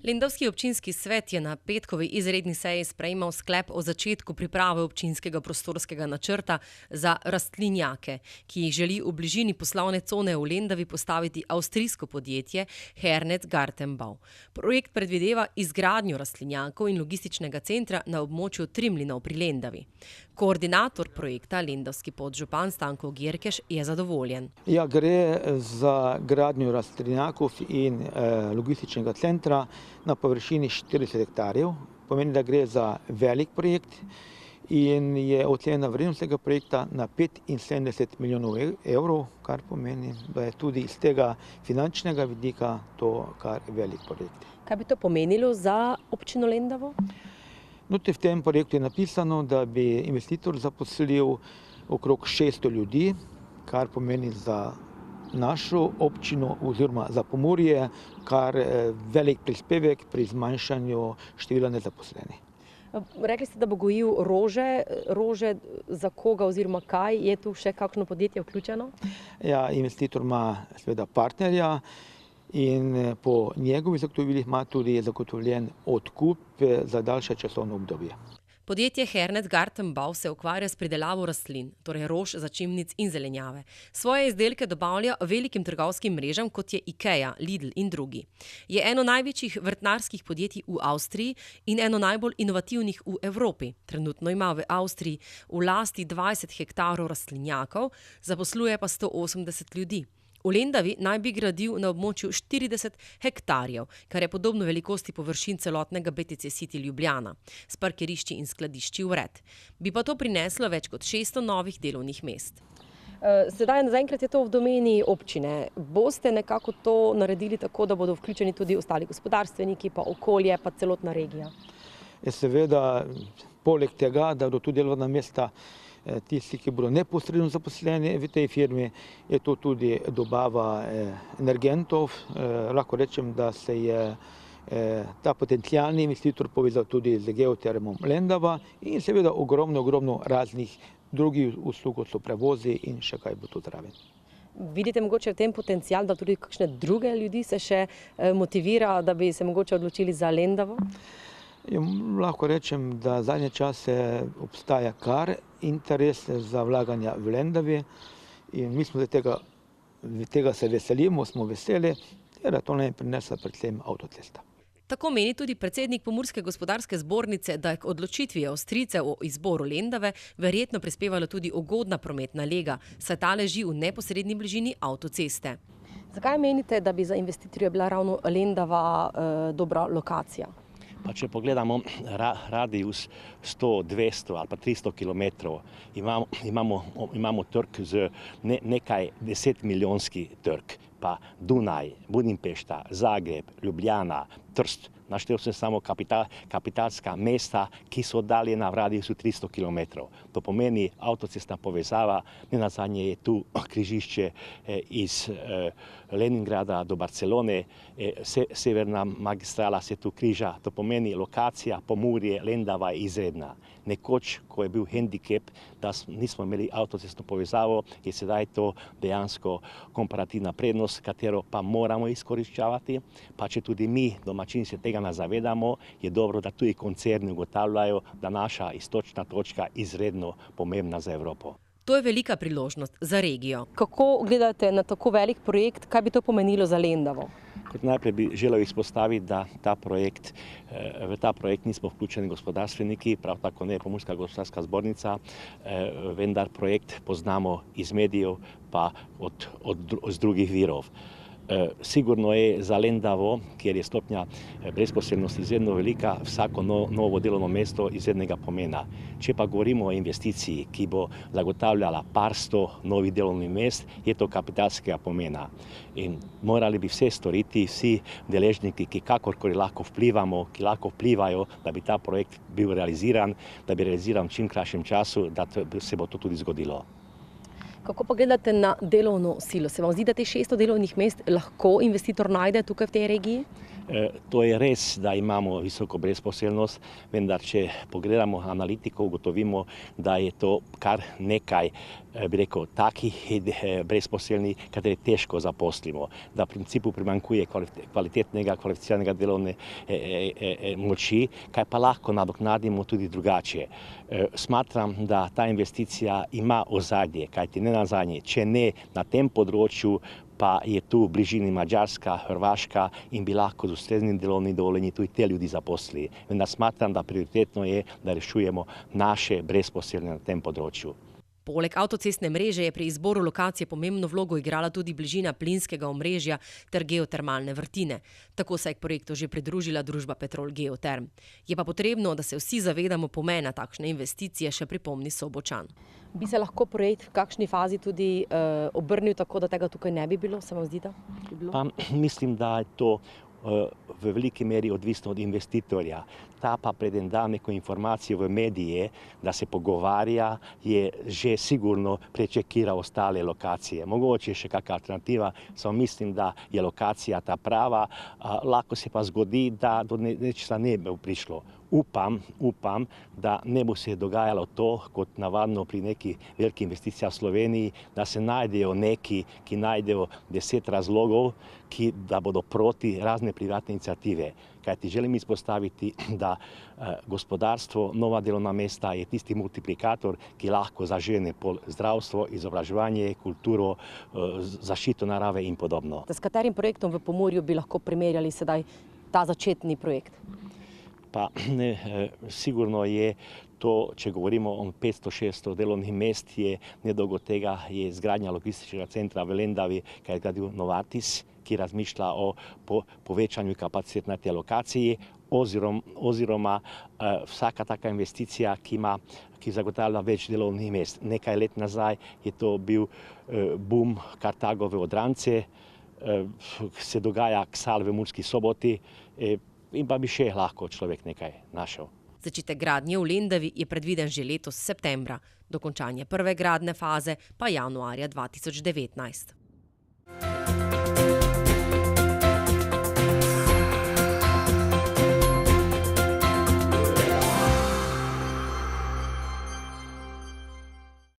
Lendavski občinski svet je na petkovi izredni seji sprejemal sklep o začetku priprave občinskega prostorskega načrta za rastlinjake, ki jih želi v bližini poslovne cone v Lendavi postaviti avstrijsko podjetje Hernet Gartenbau. Projekt predvideva izgradnjo rastlinjakov in logističnega centra na območju Trimlinov pri Lendavi. Koordinator projekta, lendavski podžupan Stanko Gjerkeš, je zadovoljen. Ja, gre za gradnjo rastlinjakov in logističnega centra na površini 40 hektarjev. Pomeni, da gre za velik projekt in je ocenjena vrednost tega projekta na 75 milijonov evrov, kar pomeni, da je tudi iz tega finančnega vidika to kar velik projekt. Kaj bi to pomenilo za občino Lendavo? V tem projektu je napisano, da bi investitor zaposlil okrog 600 ljudi, kar pomeni za našo občino oziroma za Pomurje kar velik prispevek pri zmanjšanju števila nezaposlenih. Rekli ste, da bo gojil rože. Rože za koga oziroma kaj? Je tu še kakšno podjetje vključeno? Ja, investitor ima seveda partnerja in po njegovih zagotovilih ima tudi zagotovljen odkup za daljše časovno obdobje. Podjetje Hernet Gartenbau se ukvarja s pridelavo rastlin, torej rož, začimnic in zelenjave. Svoje izdelke dobavlja velikim trgovskim mrežam, kot je IKEA, Lidl in drugi. Je eno največjih vrtnarskih podjetij v Avstriji in eno najbolj inovativnih v Evropi. Trenutno ima v Avstriji v lasti 20 hektarov rastlinjakov, zaposluje pa 180 ljudi. V Lendavi naj bi gradil na območju 40 hektarjev, kar je podobno velikosti površin celotnega BTC City Ljubljana, s parkirišči in skladišči vred. Bi pa to prineslo več kot 600 novih delovnih mest. Sedaj zaenkrat je to v domeni občine. Boste nekako to naredili tako, da bodo vključeni tudi ostali gospodarstveniki, pa okolje, pa celotna regija? Seveda, poleg tega, da bodo tu delovna mesta tisti, ki bodo neposredno zaposleni v tej firmi, je to tudi dobava energentov. Lahko rečem, da se je ta potencialni investitor povezal tudi z Geotermom Lendava in seveda ogromno raznih drugih uslug, kot so prevozi in še kaj bo tu zraven. Vidite mogoče v tem potencial, da tudi kakšne druge ljudi se še motivira, da bi se mogoče odločili za Lendavo? Lahko rečem, da zadnje čase obstaja kar interes za vlaganja v Lendavi in mi smo tega se veselimo, smo veseli, da to nam je prinesla predvsem avtocesta. Tako meni tudi predsednik Pomurske gospodarske zbornice, da je k odločitvi Avstrijcev o izboru Lendave verjetno prispevala tudi ugodna prometna lega, saj ta leži v neposredni bližini avtoceste. Zakaj menite, da bi za investitorje bila ravno Lendava dobra lokacija? Pa če pogledamo radius 100, 200 ali pa 300 kilometrov, imamo trg z nekaj 10 milijonski trg, pa Dunaj, Budimpešta, Zagreb, Ljubljana, Trst. Naštel sem samo kapitalska mesta, ki so oddaljena v radiusu 300 kilometrov. To pomeni avtocestna povezava, nenazadnje je tu križišče iz Leningrada do Barcelone, severna magistrala se tu križa, to pomeni lokacija Pomurje, Lendava je izredna. Nekoč, ko je bil hendikep, da nismo imeli avtocestno povezavo, je sedaj to dejansko komparativna prednost, katero pa moramo izkoriščavati, pa če tudi mi, domačini, se tega ne zavedamo, je dobro, da tudi koncerni ugotavljajo, da naša iztočna točka je izredno pomembna za Evropo. To je velika priložnost za regijo. Kako gledate na tako velik projekt, kaj bi to pomenilo za Lendavo? Najprej bi želel izpostaviti, da v ta projekt nismo vključeni gospodarstveniki, prav tako ne Pomurska gospodarska zbornica, vendar projekt poznamo iz medijev pa od drugih virov. Sigurno je za Lendavo, kjer je stopnja brezposelnosti izredno velika, vsako novo delovno mesto izrednega pomena. Če pa govorimo o investiciji, ki bo zagotavljala par sto novih delovnih mest, je to kapitalskega pomena. In morali bi vse storiti, vsi deležniki, ki kakorkoli lahko vplivamo, ki lahko vplivajo, da bi ta projekt bil realiziran, da bi realiziran v čim krajšem času, da se bo to tudi zgodilo. Kako pa gledate na delovno silo? Se vam zdi, da te 600 delovnih mest lahko investitor najde tukaj v tej regiji? To je res, da imamo visoko brezposelnost, vendar če pogledamo analitiko, ugotovimo, da je to kar nekaj bi rekel, takih brezposelnih, katere težko zaposlimo, da v principu primanjkuje kvalificiranega delovne moči, kaj pa lahko nadoknadimo tudi drugače. Smatram, da ta investicija ima ozadje, kajti nenazadnje, če ne na tem področju, pa je tu v bližini Madžarska, Hrvaška in bi lahko z ustreznim delovnim dovoljenjem tudi te ljudi zaposlili. Vendar smatram, da prioritetno je, da rešujemo naše brezposelne na tem področju. Poleg avtocestne mreže je pri izboru lokacije pomembno vlogo igrala tudi bližina plinskega omrežja ter geotermalne vrtine. Tako se je k projektu že pridružila družba Petrol Geoterm. Je pa potrebno, da se vsi zavedamo pomena takšne investicije, še pripomni Sobočan. Bi se lahko projekt v kakšni fazi tudi obrnil tako, da tega tukaj ne bi bilo, se vam zdi, da bi bilo? Pa mislim, da je to v veliki meri odvisno od investitorja. Ta pa preden da neko informacijo v medije, da se pogovarja, je že sigurno prečekiral ostale lokacije. Mogoče je še kakšna alternativa, samo mislim, da je lokacija ta prava, lahko se pa zgodi, da do nečesa ne bi prišlo. Upam, da ne bo se dogajalo to, kot navadno pri nekih velikih investicijah v Sloveniji, da se najdejo neki, ki najdejo 10 razlogov, da bodo proti razne privatne iniciative. Kajti želim izpostaviti, da gospodarstvo, nova delovna mesta je tisti multiplikator, ki lahko zažene zdravstvo, izobraževanje, kulturo, zaščito narave in podobno. S katerim projektom v Pomurju bi lahko primerjali sedaj ta začetni projekt? Pa sigurno je to, če govorimo o 500-600 delovnih mest, je nedolgo tega je izgradnja logističnega centra v Lendavi, ki je gradil Novartis, ki razmišlja o povečanju kapacitet na tej lokaciji, oziroma vsaka taka investicija, ki zagotavlja več delovnih mest. Nekaj let nazaj je to bil boom Kartagove Odrantce, se dogaja Ksal v Murski Soboti, in pa bi še lahko človek nekaj našel. Začetek gradnje v Lendavi je predviden že letos septembra, dokončanje prve gradne faze pa januarja 2019.